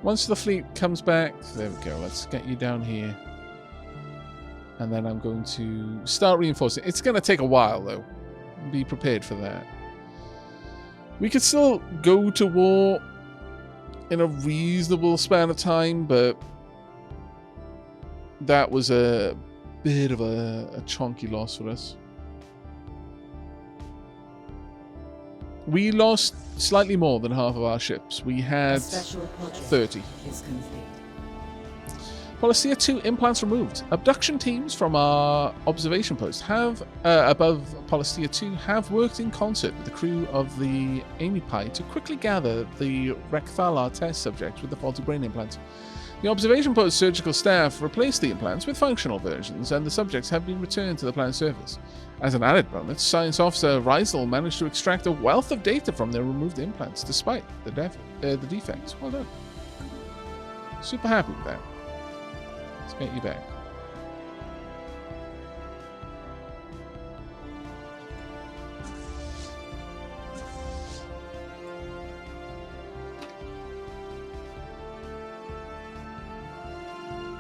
Once the fleet comes back, there we go. Let's get you down here. And then I'm going to start reinforcing. It's going to take a while, though. Be prepared for that. We could still go to war in a reasonable span of time, but that was a bit of a chunky loss for us. We lost slightly more than half of our ships. We had 30. Polystia 2 implants removed. Abduction teams from our observation post have, above Polystia 2, have worked in concert with the crew of the Amy Pie to quickly gather the Rekthalar test subjects with the faulty brain implants. The observation post surgical staff replaced the implants with functional versions, and the subjects have been returned to the planet's surface. As an added bonus, Science Officer Rysel managed to extract a wealth of data from their removed implants, despite the defects. Well done. Super happy with that. Let's get you back.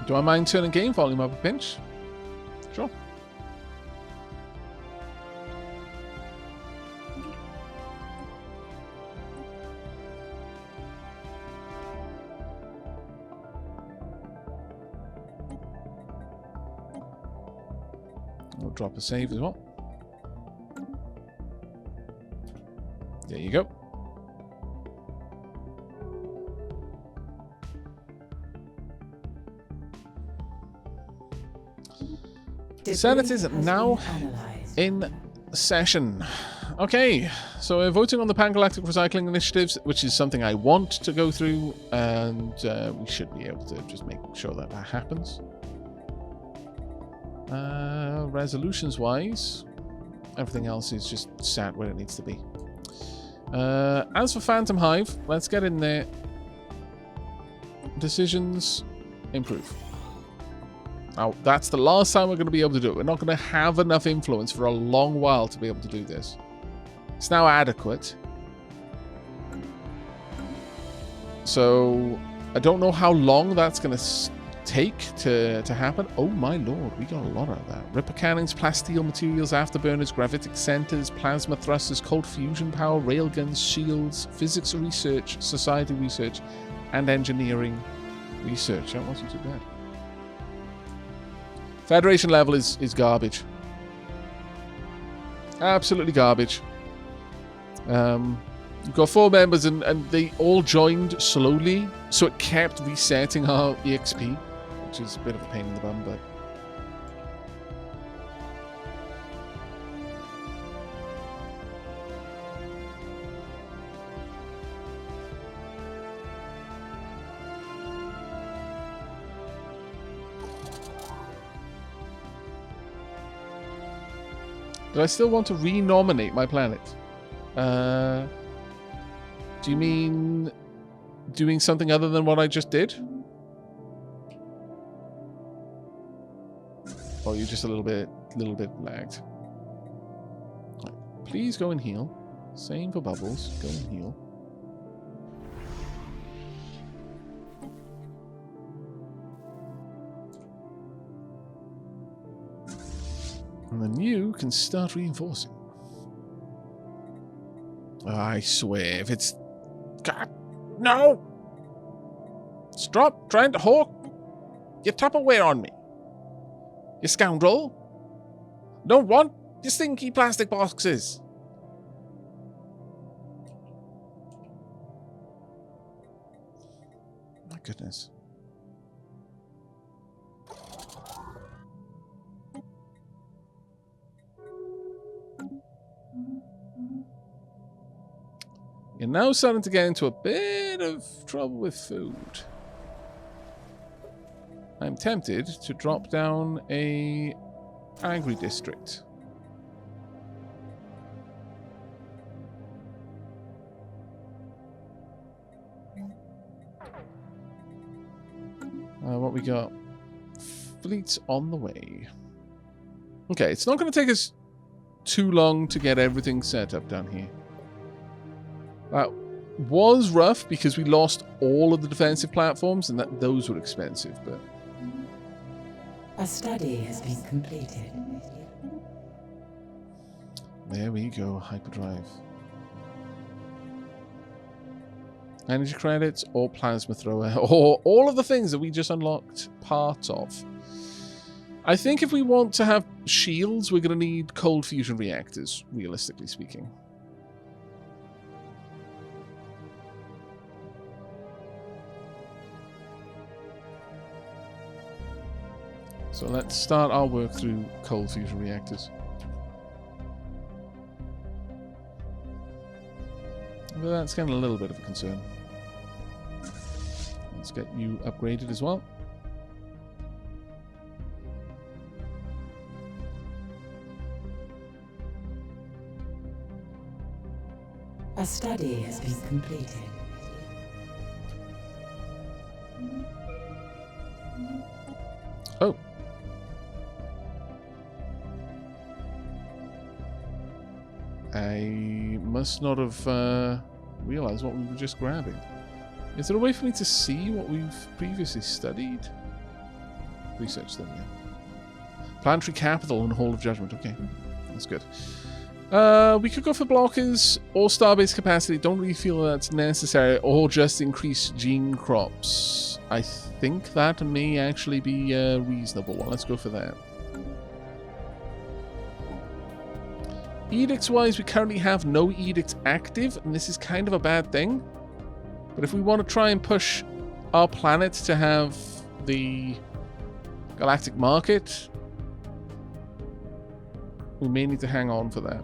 Do I mind turning game volume up a pinch? Sure. We'll drop a save as well. There you go. The Senate is now in session. Okay, so we're voting on the Pan-Galactic Recycling Initiatives, which is something I want to go through, and we should be able to just make sure that that happens. Resolutions-wise, everything else is just sat where it needs to be. As for Phantom Hive, let's get in there. Decisions, improve. Now, that's the last time we're going to be able to do it. We're not going to have enough influence for a long while to be able to do this. It's now adequate. So, I don't know how long that's going to take to happen. Oh my lord, we got a lot out of that. Ripper cannons, plasteel materials, afterburners, gravitic centers, plasma thrusters, cold fusion power, railguns, shields, physics research, society research, and engineering research. That wasn't too bad. Federation level is garbage. Absolutely garbage. We've got 4 members and they all joined slowly, so it kept resetting our EXP, which is a bit of a pain in the bum, but... Do I still want to renominate my planet? Do you mean doing something other than what I just did? Or are you just a little bit lagged? Right. Please go and heal. Same for Bubbles. Go and heal. And then you can start reinforcing. I swear, if it's... God, no! Stop trying to hawk your Tupperware on me. You scoundrel. Don't want your stinky plastic boxes. My goodness. You're now starting to get into a bit of trouble with food. I'm tempted to drop down a agri district. What we got? Fleets on the way. Okay, it's not going to take us too long to get everything set up down here. was rough because we lost all of the defensive platforms and those were expensive, but... A study has been completed. There we go, hyperdrive. Energy credits or plasma thrower or all of the things that we just unlocked parts of. I think if we want to have shields, we're going to need cold fusion reactors, realistically speaking. So let's start our work through cold fusion reactors. But that's getting a little bit of a concern. Let's get you upgraded as well. A study has been completed. Oh. I must not have realized what we were just grabbing. Is there a way for me to see what we've previously studied? Research them, yeah. Planetary Capital and Hall of Judgment. Okay, that's good. We could go for blockers or starbase capacity. Don't really feel that's necessary, or just increase gene crops. I think that may actually be reasonable. Well, let's go for that. Edicts-wise, we currently have no edicts active, and this is kind of a bad thing. But if we want to try and push our planet to have the galactic market, we may need to hang on for that.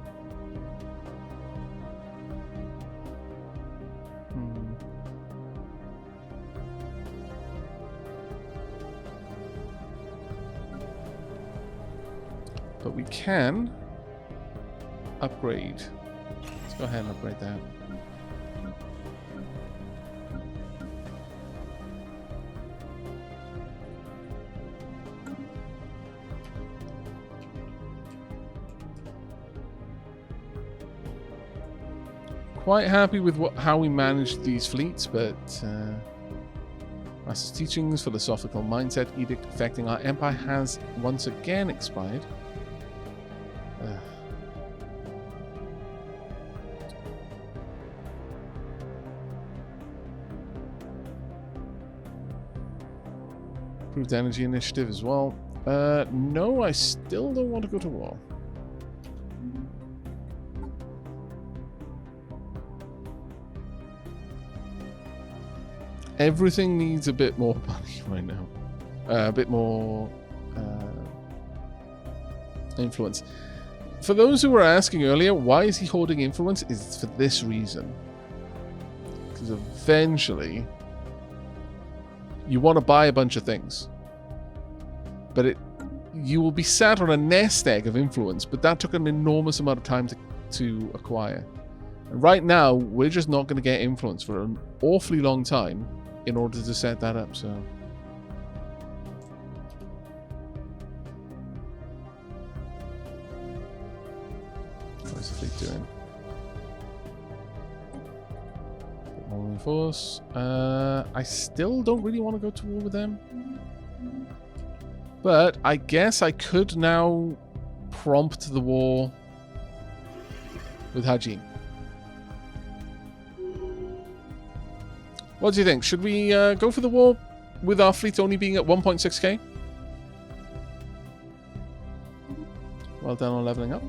But we can upgrade. Let's go ahead and upgrade that. Quite happy with how we managed these fleets, but Master's teachings, philosophical mindset, edict affecting our empire has once again expired. Improved energy initiative as well. No, I still don't want to go to war. Everything needs a bit more money right now. A bit more influence. For those who were asking earlier, why is he hoarding influence? It's for this reason. Because eventually, you want to buy a bunch of things. But you will be sat on a nest egg of influence, but that took an enormous amount of time to acquire. And right now, we're just not going to get influence for an awfully long time in order to set that up, so... How's the fleet doing? Bit more reinforce. I still don't really want to go to war with them. But I guess I could now prompt the war with Hajin. What do you think? Should we go for the war with our fleet only being at 1.6k? Well done on leveling up.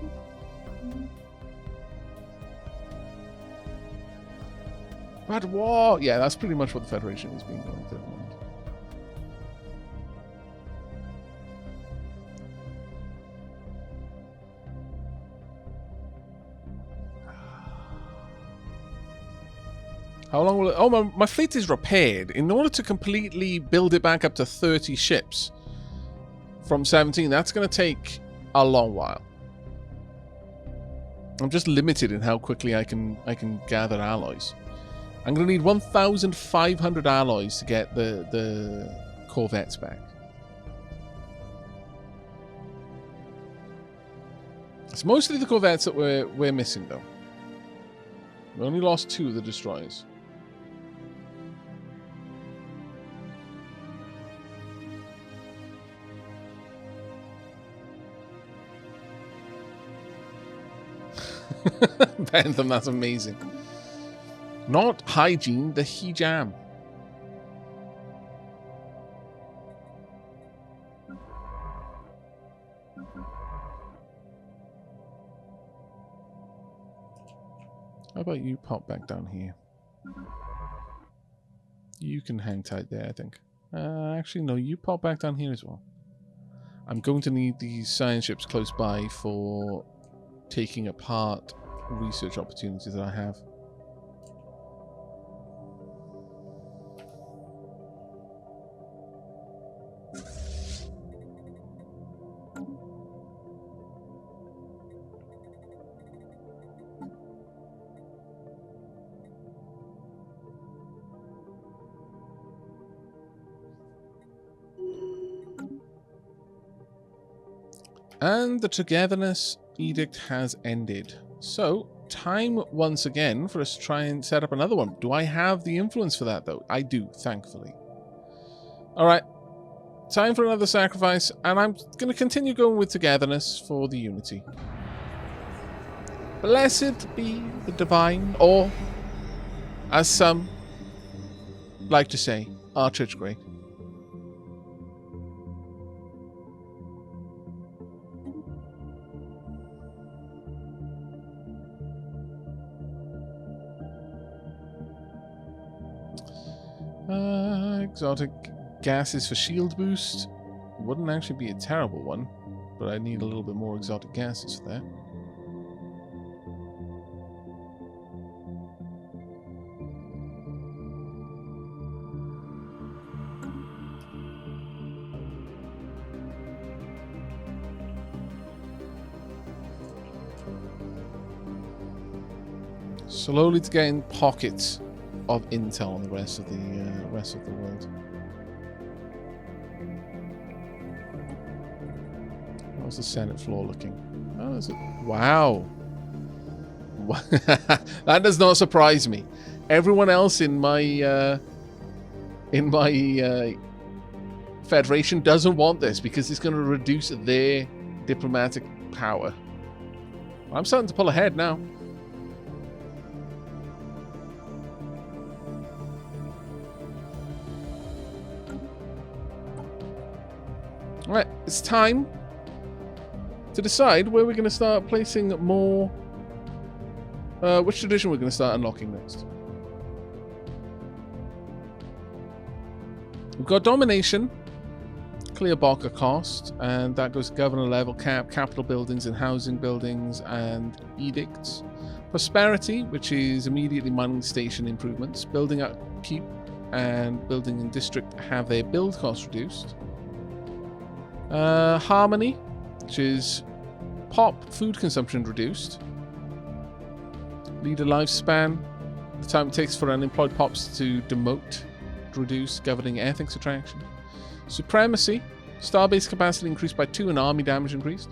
Bad war! Yeah, that's pretty much what the Federation is being going to. How long will it... Oh, my fleet is repaired. In order to completely build it back up to 30 ships from 17, that's going to take a long while. I'm just limited in how quickly I can gather alloys. I'm going to need 1,500 alloys to get the corvettes back. It's mostly the corvettes that we're missing, though. We only lost 2 of the destroyers. Bentham, that's amazing. Not hygiene, the hijam. How about you pop back down here? You can hang tight there, I think. Actually, no, you pop back down here as well. I'm going to need these science ships close by for taking apart research opportunities that I have. And the togetherness edict has ended. So, time once again for us to try and set up another one. Do I have the influence for that, though? I do, thankfully. Alright. Time for another sacrifice, and I'm going to continue going with togetherness for the unity. Blessed be the divine, or, as some like to say, our church great. Exotic gases for shield boost. Wouldn't actually be a terrible one, but I need a little bit more exotic gases for that. Slowly to gain pockets of intel on the rest of the world. How's the Senate floor looking? Oh, is it? Wow. That does not surprise me. Everyone else in my federation doesn't want this because it's going to reduce their diplomatic power. I'm starting to pull ahead now. Right, it's time to decide where we're going to start placing more... which tradition we're going to start unlocking next. We've got Domination, clear Barker cost, and that goes governor level cap, capital buildings and housing buildings, and edicts. Prosperity, which is immediately mining station improvements. Building upkeep and building in district have their build cost reduced. Harmony, which is pop food consumption reduced. Leader lifespan, the time it takes for unemployed pops to demote reduced, governing ethics attraction. Supremacy, starbase capacity increased by 2 and army damage increased.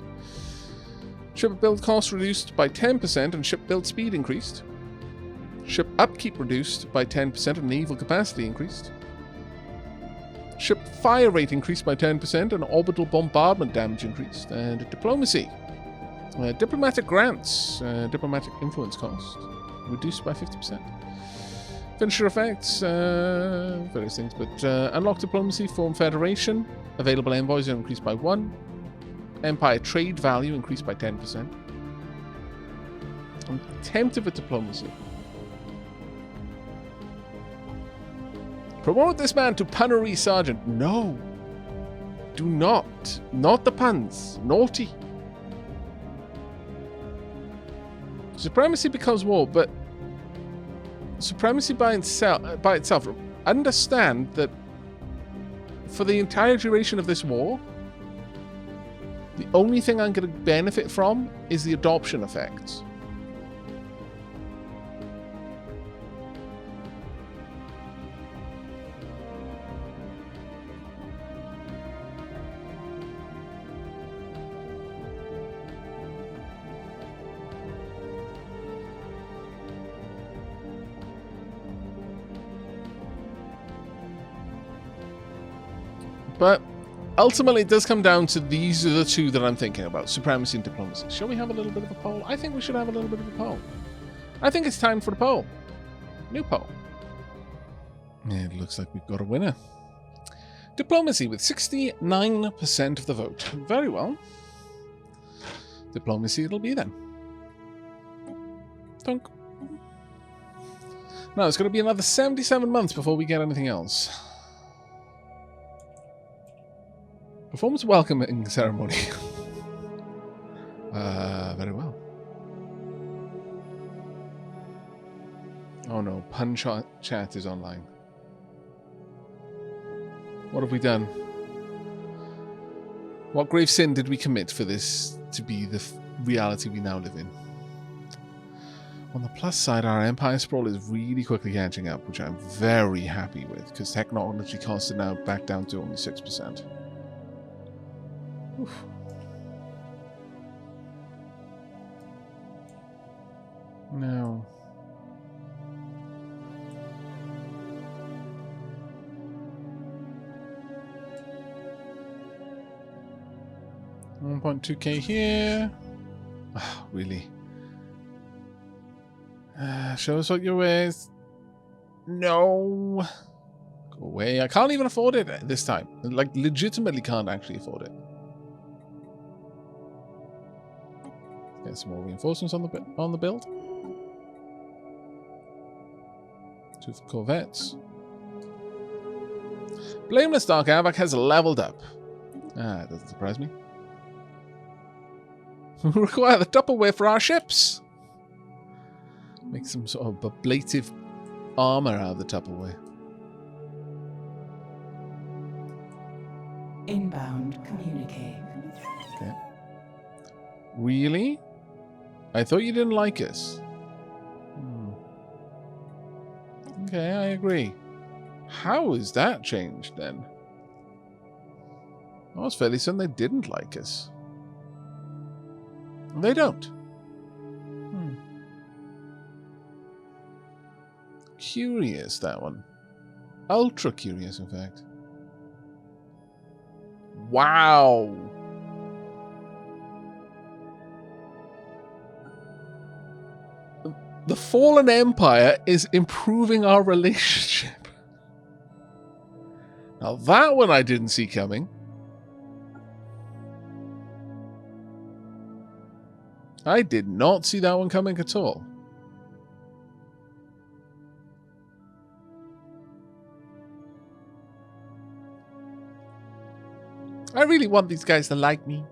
Ship build cost reduced by 10% and ship build speed increased. Ship upkeep reduced by 10% and naval capacity increased. Ship fire rate increased by 10% and orbital bombardment damage increased. And diplomacy. Diplomatic grants, diplomatic influence cost reduced by 50%. Finisher effects, various things, but unlock diplomacy, form federation. Available envoys are increased by 1. Empire trade value increased by 10%. I'm tempted for diplomacy. Promote this man to punnery sergeant. No. Do not. Not the puns. Naughty. Supremacy becomes war, but supremacy by itself. Understand that for the entire duration of this war, the only thing I'm going to benefit from is the adoption effects. But ultimately, it does come down to these are the two that I'm thinking about, supremacy and diplomacy. Shall we have a little bit of a poll? I think we should have a little bit of a poll. I think it's time for the poll. New poll. It looks like we've got a winner. Diplomacy with 69% of the vote. Very well. Diplomacy it'll be then. Thunk. Now, it's going to be another 77 months before we get anything else. Performance welcoming ceremony. Very well. Oh no, pun chat is online. What have we done? What grave sin did we commit for this to be the reality we now live in? On the plus side, our Empire Sprawl is really quickly catching up, which I'm very happy with, because technology costs are now back down to only 6%. Oof. No. $1.2k here. Oh, really? Show us what you're with. No. Go away. I can't even afford it this time. Like, legitimately can't actually afford it. Get some more reinforcements on the build. 2 for corvettes. Blameless Dark Aavak has leveled up. Ah, it doesn't surprise me. We require the Tupperware for our ships. Make some sort of ablative armor out of the Tupperware. Inbound communicate. Okay. Really? I thought you didn't like us. Okay, I agree. How has that changed then? I was fairly certain they didn't like us. They don't. Curious, that one. Ultra curious, in fact. Wow. The Fallen Empire is improving our relationship. Now that one I didn't see coming. I did not see that one coming at all. I really want these guys to like me.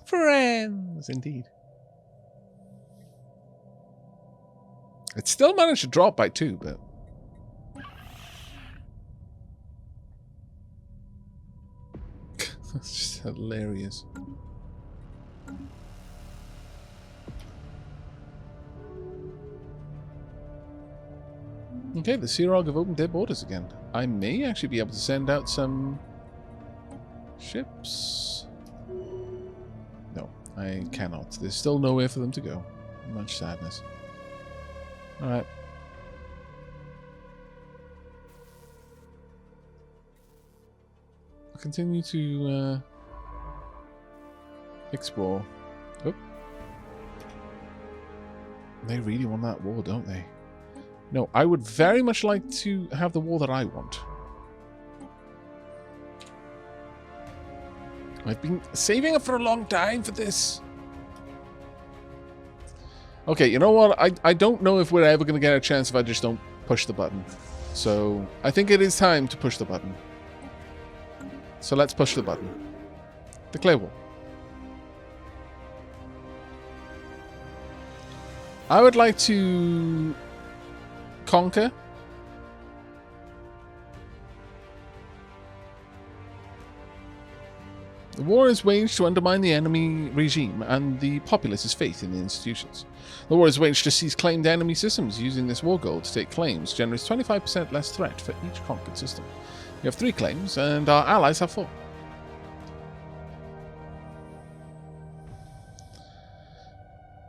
Friends, indeed. It still managed to drop by 2, but... That's just hilarious. Okay, the Searog have opened their borders again. I may actually be able to send out some ships. No, I cannot. There's still nowhere for them to go. Much sadness. Alright. I'll continue to explore. Oh. They really want that war, don't they? No, I would very much like to have the war that I want. I've been saving up for a long time for this. Okay, you know what? I don't know if we're ever going to get a chance if I just don't push the button. So, I think it is time to push the button. So let's push the button. Declare war. I would like to conquer. The war is waged to undermine the enemy regime and the populace's faith in the institutions. The war is waged to seize claimed enemy systems. Using this war goal to take claims generates 25% less threat for each conquered system. We have 3 claims, and our allies have 4.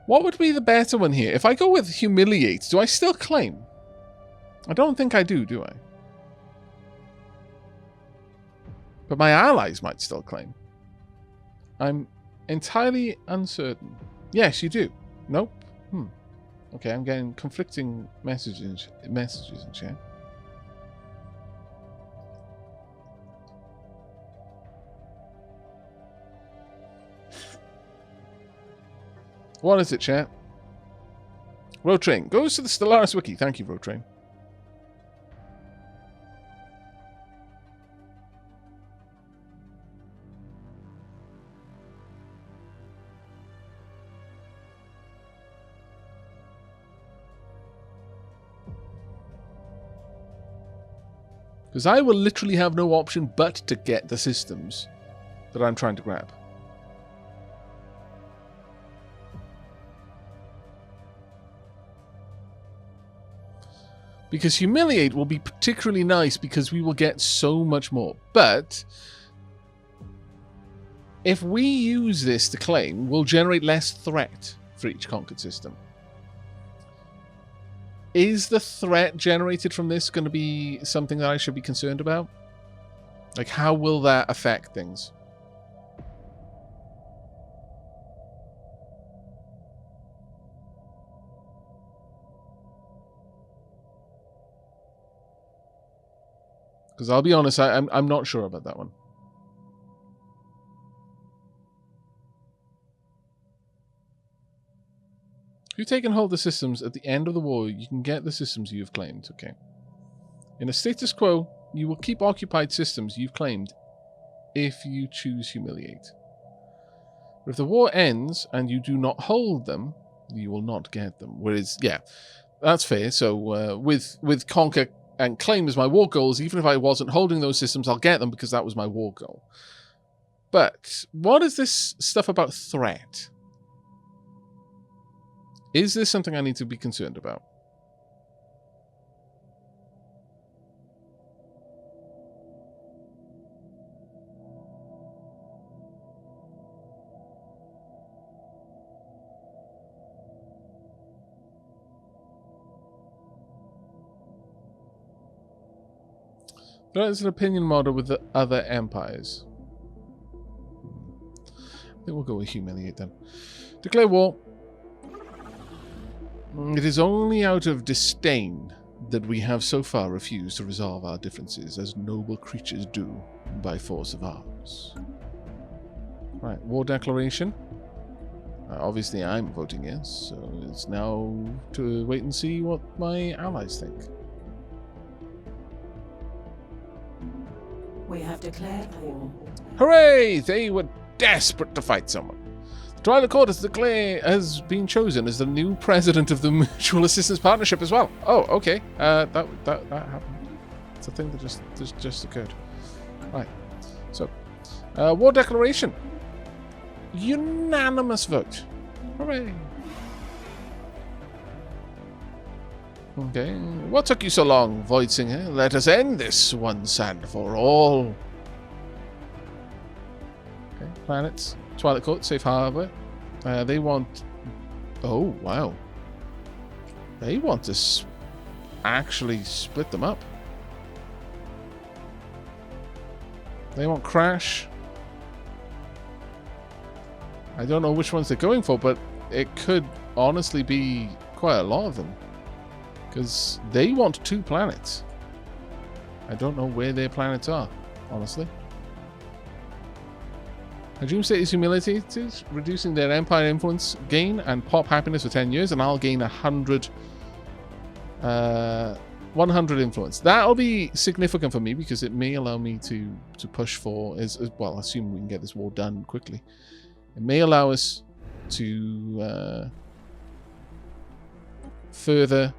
What would be the better one here? If I go with humiliate, do I still claim? I don't think I do I? But my allies might still claim. I'm entirely uncertain. Yes, you do. Nope. Okay, I'm getting conflicting messages in chat. What is it, chat? Road Train goes to the Stellaris Wiki. Thank you, Road Train. Because I will literally have no option but to get the systems that I'm trying to grab. Because humiliate will be particularly nice because we will get so much more. But if we use this to claim, we'll generate less threat for each conquered system. Is the threat generated from this going to be something that I should be concerned about? Like, how will that affect things? Because I'll be honest, I'm not sure about that one. If you take and hold the systems at the end of the war, you can get the systems you've claimed. Okay. In a status quo, you will keep occupied systems you've claimed if you choose humiliate. But if the war ends and you do not hold them, you will not get them. Whereas, yeah, that's fair. So with conquer and claim as my war goals, even if I wasn't holding those systems, I'll get them because that was my war goal. But what is this stuff about threat? Is this something I need to be concerned about? There's an opinion model with the other empires. I think we'll go with humiliate then. Declare war. It is only out of disdain that we have so far refused to resolve our differences as noble creatures do by force of arms. Right, war declaration. Obviously I'm voting yes, so it's now to wait and see what my allies think. We have declared war. Hooray! They were desperate to fight someone. The Twilight Court has been chosen as the new president of the Mutual Assistance Partnership as well. Oh, okay. That happened. It's a thing that just occurred. Right. So, war declaration. Unanimous vote. Hooray! Okay. What took you so long, Voidsinger? Let us end this once and for all. Okay. Planets. Twilight Court, Safe Harbor. They want... Oh, wow. They want to actually split them up. They want Crash. I don't know which ones they're going for, but it could honestly be quite a lot of them. Because they want 2 planets. I don't know where their planets are, honestly. A Dream State is humiliated, reducing their empire influence gain and pop happiness for 10 years, and I'll gain 100 influence. That'll be significant for me because it may allow me to push for, as well, assuming we can get this war done quickly. It may allow us to further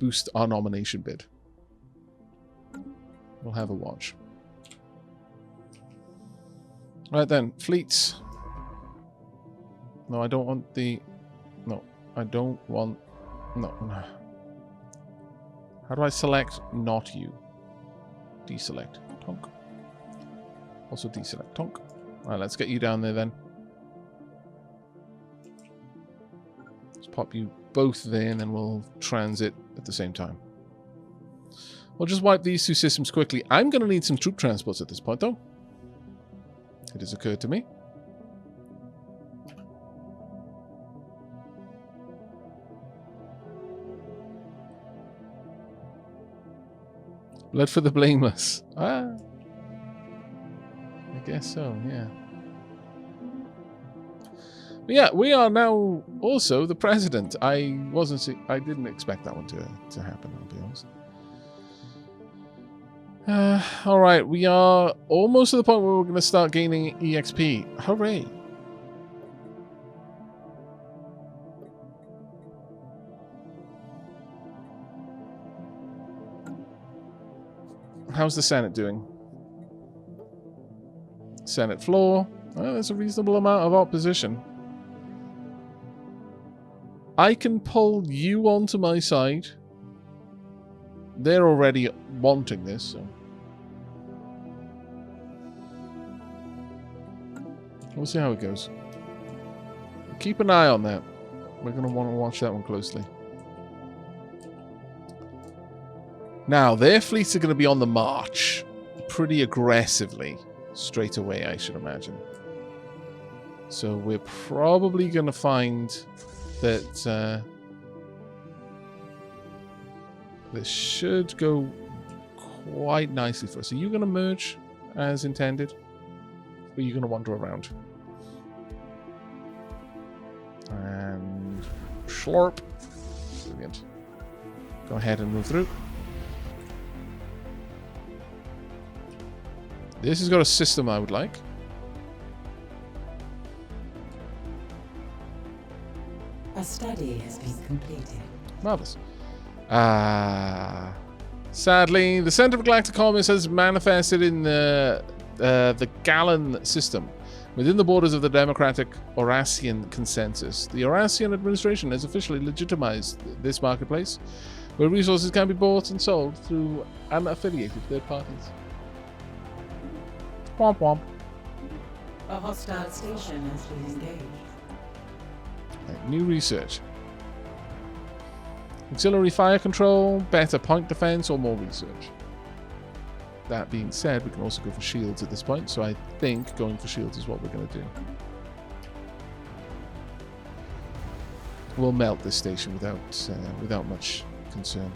boost our nomination bid. We'll have a watch. Right then, fleets. No, I don't want the... No, I don't want... No. How do I select not you? Deselect. Tonk. Also deselect. Tonk. Alright, let's get you down there then. pop you both there, and then we'll transit at the same time. We'll just wipe these two systems quickly. I'm going to need some troop transports at this point, though. It has occurred to me. Blood for the blameless. Ah. I guess so, yeah. But yeah, we are now also the president. I didn't expect that one to happen, I'll be honest. Alright, we are almost to the point where we're going to start gaining EXP. Hooray! How's the Senate doing? Senate floor. Oh, there's a reasonable amount of opposition. I can pull you onto my side. They're already wanting this, so. We'll see how it goes. Keep an eye on that. We're going to want to watch that one closely. Now, their fleets are going to be on the march pretty aggressively straight away, I should imagine. So we're probably going to find that this should go quite nicely for us. Are you going to merge as intended? Or are you going to wander around? And slurp. Brilliant. Go ahead and move through. This has got a system I would like. A study has been completed. Marvelous. Sadly, the Center for Galactic Commerce has manifested in the Gallon system within the borders of the democratic Aurasian consensus. The Aurasian administration has officially legitimized this marketplace, where resources can be bought and sold through unaffiliated third parties. Womp womp. A hostile station has been engaged. Right, new research. Auxiliary fire control, better point defense, or more research. That being said, we can also go for shields at this point, so I think going for shields is what we're going to do. We'll melt this station without much concern.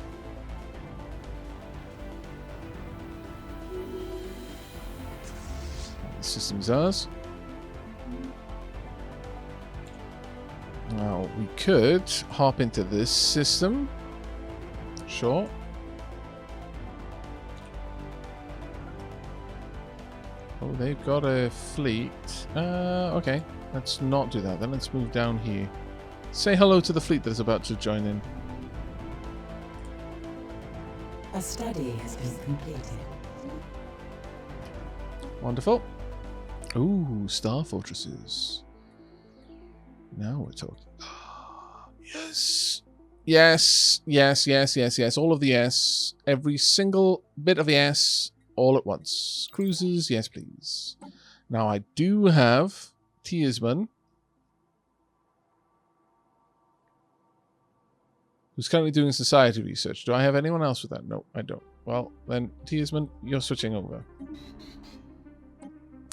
The system's ours. Now, we could hop into this system. Sure. Oh, they've got a fleet. Okay. Let's not do that then. Let's move down here. Say hello to the fleet that is about to join in. A study has been completed. Wonderful. Ooh, star fortresses. Now we're talking. Yes. Yes, yes, yes, yes, yes. All of the yes. Every single bit of yes, all at once. Cruises, yes, please. Now I do have Tiersman, who's currently doing society research. Do I have anyone else with that? No, I don't. Well, then, Tiersman, you're switching over.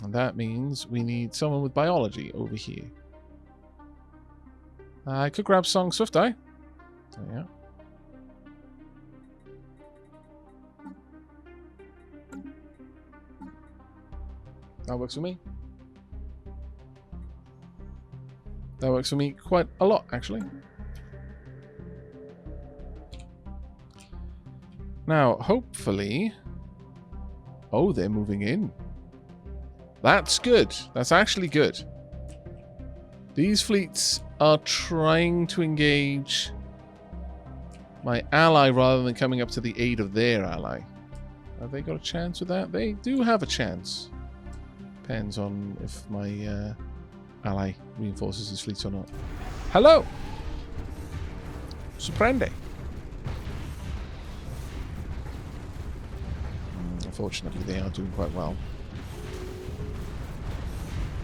And that means we need someone with biology over here. I could grab Song Swift Eye. There you go. That works for me. That works for me quite a lot, actually. Now, hopefully... Oh, they're moving in. That's good. That's actually good. These fleets are trying to engage my ally rather than coming up to the aid of their ally. Have they got a chance with that? They do have a chance. Depends on if my ally reinforces his fleets or not. Hello! Sorprende. Unfortunately, they are doing quite well.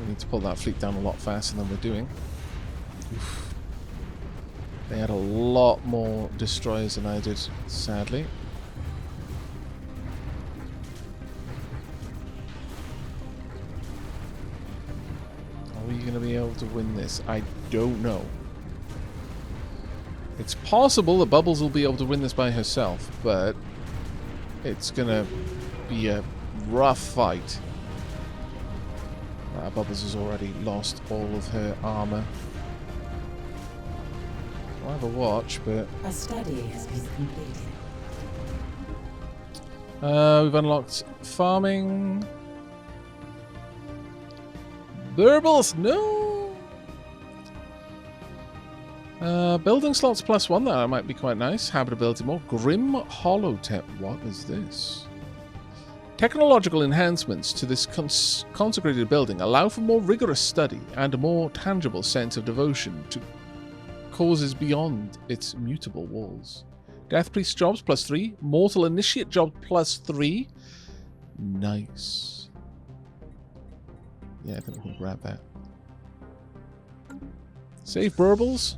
We need to pull that fleet down a lot faster than we're doing. Oof. They had a lot more destroyers than I did, sadly. Are we going to be able to win this? I don't know. It's possible that Bubbles will be able to win this by herself, but it's going to be a rough fight. Bubbles has already lost all of her armor. I'll have a watch, but... A study has been completed. We've unlocked farming. Burbles, no! Building slots +1, that might be quite nice. Habitability more. Grim Holotep, what is this? Technological enhancements to this consecrated building allow for more rigorous study and a more tangible sense of devotion to causes beyond its mutable walls. Death Priest jobs +3. Mortal Initiate job +3. Nice. Yeah, I think we'll grab that. Save burbles.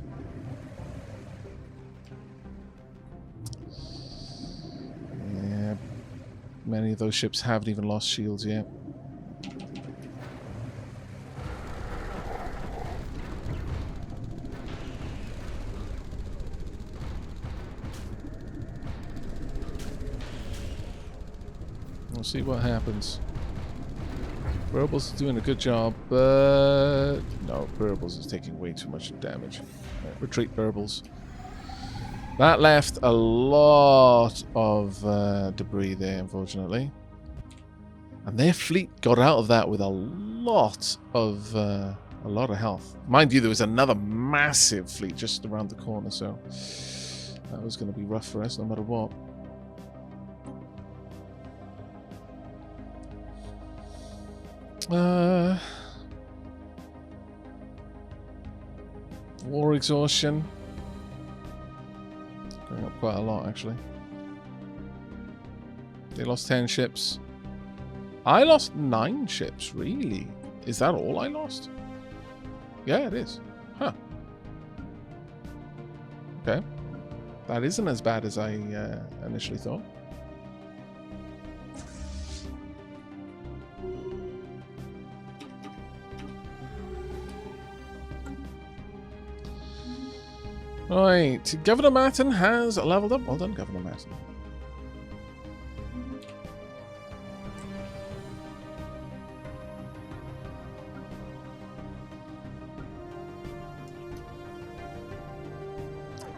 Yeah. Many of those ships haven't even lost shields yet. We'll see what happens. Burbles is doing a good job, but... No, Burbles is taking way too much damage. Right, retreat, Burbles. That left a lot of debris there, unfortunately. And their fleet got out of that with a lot of health. Mind you, there was another massive fleet just around the corner, so... That was going to be rough for us, no matter what. War exhaustion. Going up quite a lot, actually. They lost 10 ships. I lost 9 ships, really? Is that all I lost? Yeah, it is. Huh. Okay. That isn't as bad as I initially thought. Right, Governor Martin has leveled up. Well done, Governor Martin.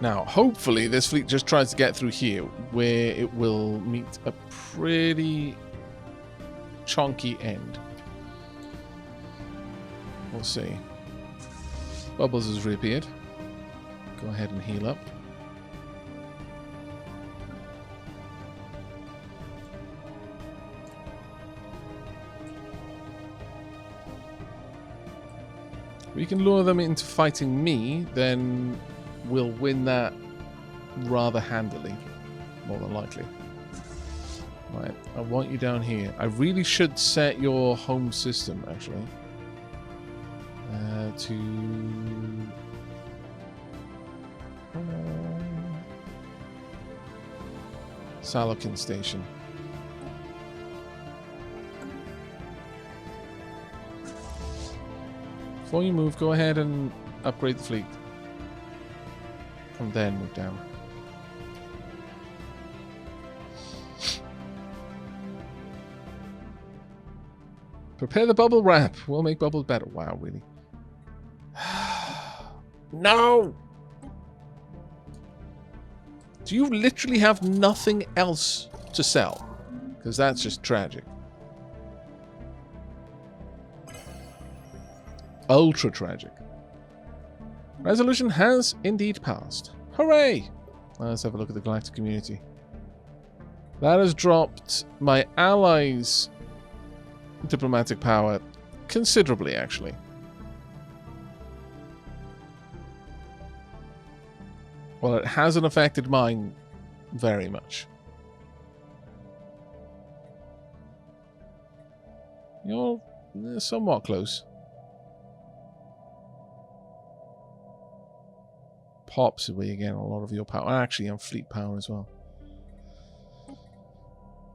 Now, hopefully this fleet just tries to get through here, where it will meet a pretty chunky end. We'll see. Bubbles has reappeared. Go ahead and heal up. If we can lure them into fighting me, then we'll win that rather handily, more than likely. Right, I want you down here. I really should set your home system, actually, to... Salokin Station. Before you move, go ahead and upgrade the fleet. From then move down. Prepare the bubble wrap. We'll make bubbles better. Wow, really? No! Do you literally have nothing else to sell? Because that's just tragic. Ultra tragic. Resolution has indeed passed. Hooray! Let's have a look at the galactic community. That has dropped my allies' diplomatic power considerably, actually. Well, it hasn't affected mine very much. You're somewhat close. pops away again a lot of your power. Actually, and fleet power as well.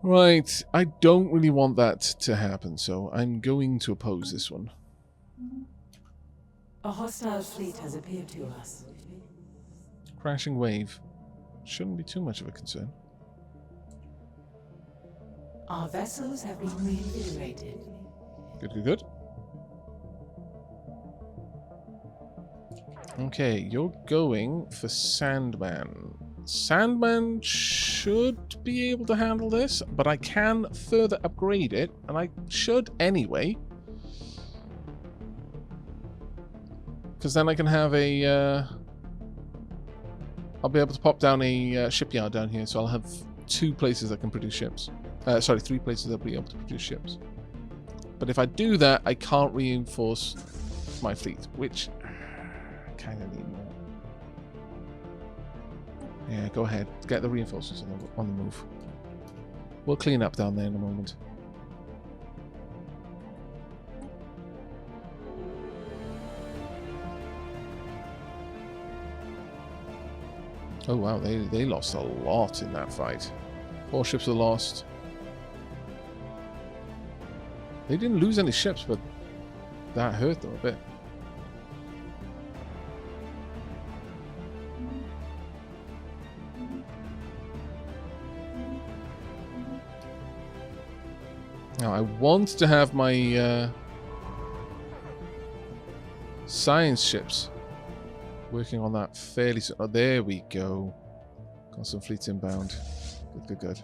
Right, I don't really want that to happen, so I'm going to oppose this one. A hostile fleet has appeared to us. Crashing wave. Shouldn't be too much of a concern. Our vessels have been reinvigorated. Good, good, good. Okay, you're going for Sandman. Sandman should be able to handle this, but I can further upgrade it, and I should anyway. Because then I can have a... I'll be able to pop down a shipyard down here, so I'll have 2 places that can produce ships. Sorry, 3 places that'll be able to produce ships. But if I do that, I can't reinforce my fleet, which I kind of need more. Yeah, go ahead. Get the reinforcements on the move. We'll clean up down there in a moment. Oh wow, they lost a lot in that fight. 4 ships were lost. They didn't lose any ships, but that hurt them a bit. Now I want to have my science ships working on that fairly soon. Oh, there we go. Got some fleets inbound. Good, good, good.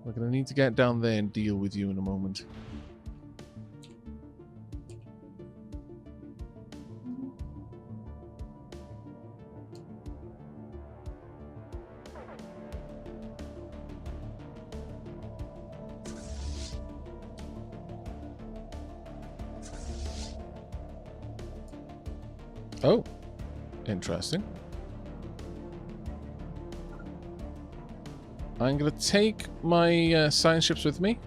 We're going to need to get down there and deal with you in a moment. Oh, interesting. I'm going to take my science ships with me.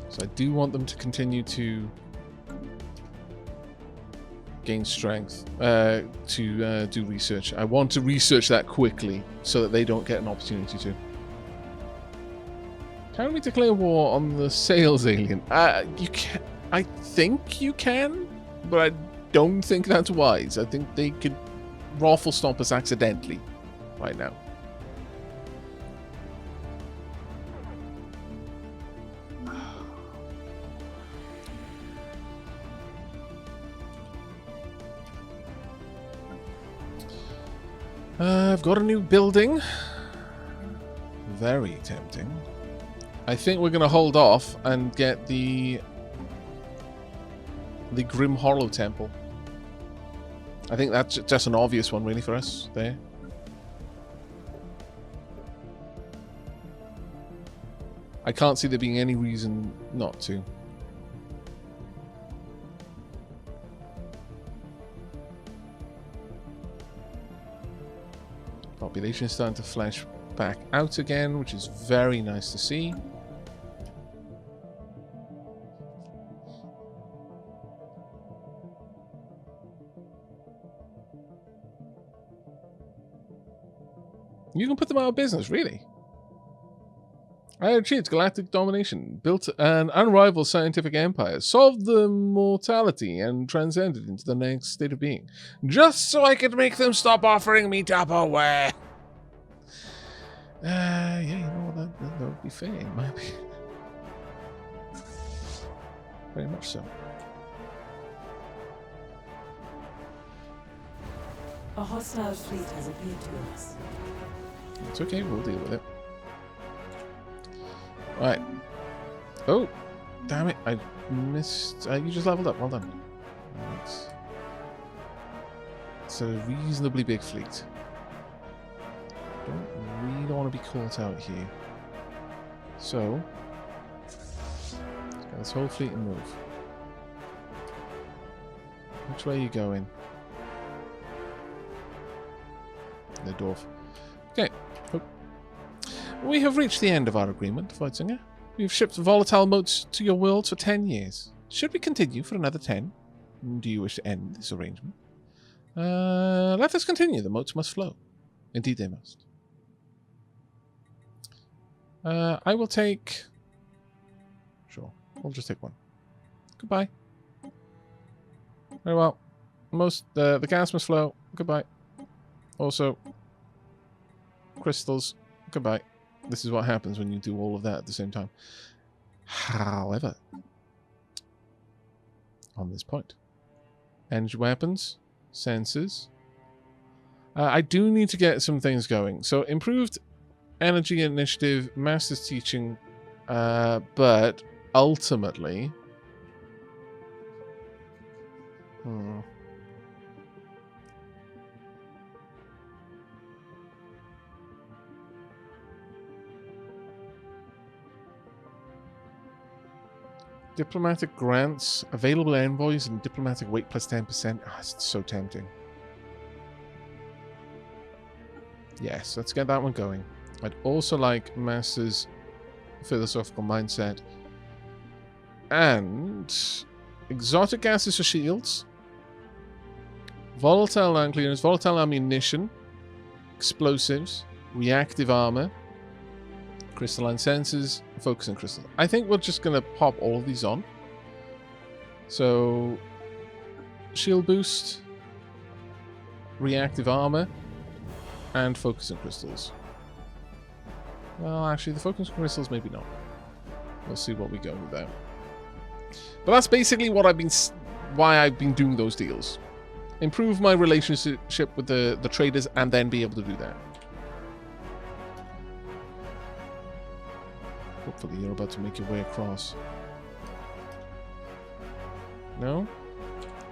So I do want them to continue to gain strength, to do research. I want to research that quickly so that they don't get an opportunity to. Can we declare war on the sales alien? You can. I think you can, but I don't think that's wise. I think they could raffle stomp us accidentally right now. I've got a new building. Very tempting. I think we're going to hold off and get the Grim Hollow Temple. I think that's just an obvious one, really, for us there. I can't see there being any reason not to. Population is starting to flash back out again, which is very nice to see. You can put them out of business, really. I achieved galactic domination, built an unrivaled scientific empire, solved the mortality, and transcended into the next state of being. Just so I could make them stop offering me Tupperware. Yeah, you know, that would be fair, in my opinion. Very much so. A hostile fleet has appeared to us. It's okay, we'll deal with it. Right. Oh, damn it, I missed. You just leveled up, well done. Right. It's a reasonably big fleet. Don't really want to be caught out here. So, let's get this whole fleet and move. Which way are you going? The dwarf. Okay. Oh. We have reached the end of our agreement, Voitzinger. We've shipped volatile motes to your world for 10 years. Should we continue for another 10? Do you wish to end this arrangement? Let us continue. The motes must flow. Indeed they must. I will take... Sure. We'll just take one. Goodbye. Very well. The gas must flow. Goodbye. Also, crystals. Goodbye. This is what happens when you do all of that at the same time. However, on this point, energy weapons, sensors. I do need to get some things going. So improved energy initiative, master's teaching, but ultimately, diplomatic grants, available envoys, and diplomatic weight plus 10%. Ah, it's so tempting. Yes, let's get that one going. I'd also like Master's philosophical mindset. And exotic gases for shields. Volatile land clearance, volatile ammunition, explosives, reactive armor, crystalline sensors, focusing crystal. I think we're just going to pop all of these on. So, shield boost, reactive armor, and focusing crystals. Well, actually, the focusing crystals, maybe not. We'll see what we go with that. But that's basically what why I've been doing those deals. Improve my relationship with the traders and then be able to do that. Hopefully you're about to make your way across. No?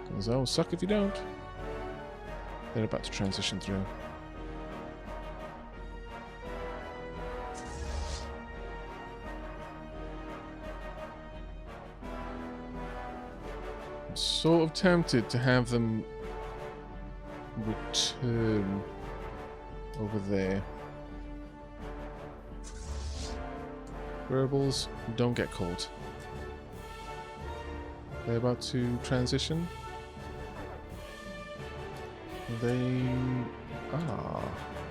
Because that will suck if you don't. They're about to transition through. I'm sort of tempted to have them return over there. Rebels, don't get cold. They're about to transition. They...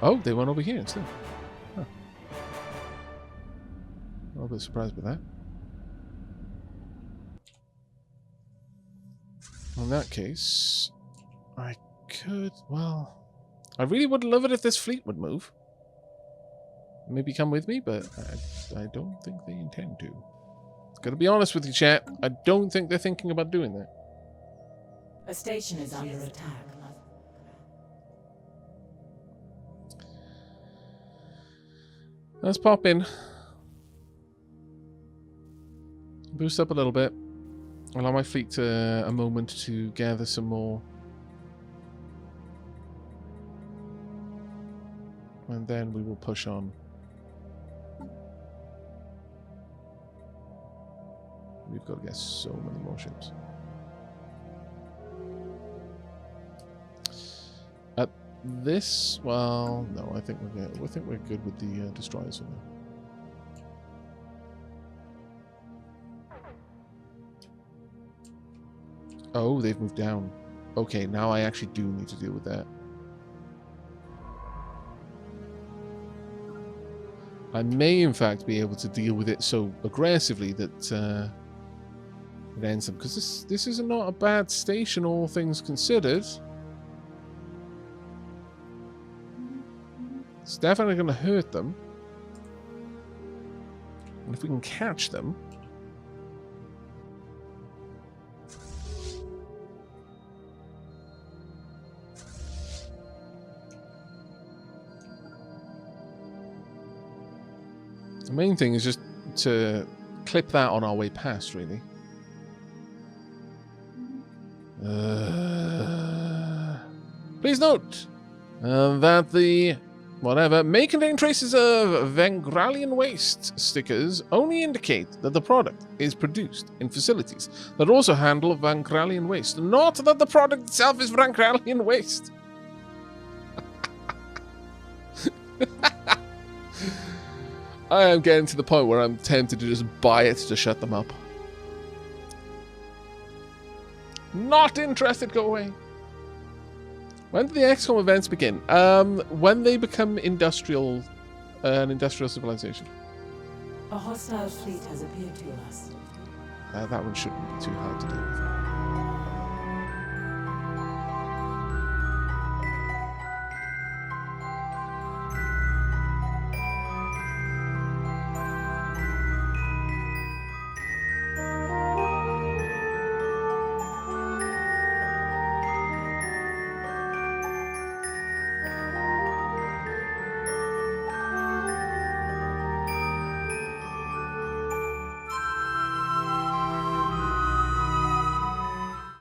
Oh, they went over here instead. Huh. A little bit surprised by that. In that case, I could... Well, I really would love it if this fleet would move. Maybe come with me, but I don't think they intend to. Gotta be honest with you, chat. I don't think they're thinking about doing that. A station is under attack. Let's pop in. Boost up a little bit. Allow my fleet a moment to gather some more. And then we will push on. We've got to get so many more ships. At this, well, no, I think we're good. I think we're good with the destroyers. Oh, they've moved down. Okay, now I actually do need to deal with that. I may, in fact, be able to deal with it so aggressively that it ends them. Because this is not a bad station, all things considered. It's definitely going to hurt them. And if we can catch them... The main thing is just to clip that on our way past, really. Please note that the whatever may contain traces of Vengralian waste stickers only indicate that the product is produced in facilities that also handle Vengralian waste, not that the product itself is Vengralian waste. I am getting to the point where I'm tempted to just buy it to shut them up. Not interested. Go away. When do the XCOM events begin? When they become industrial, an industrial civilization. A hostile fleet has appeared to us. That one shouldn't be too hard to deal with.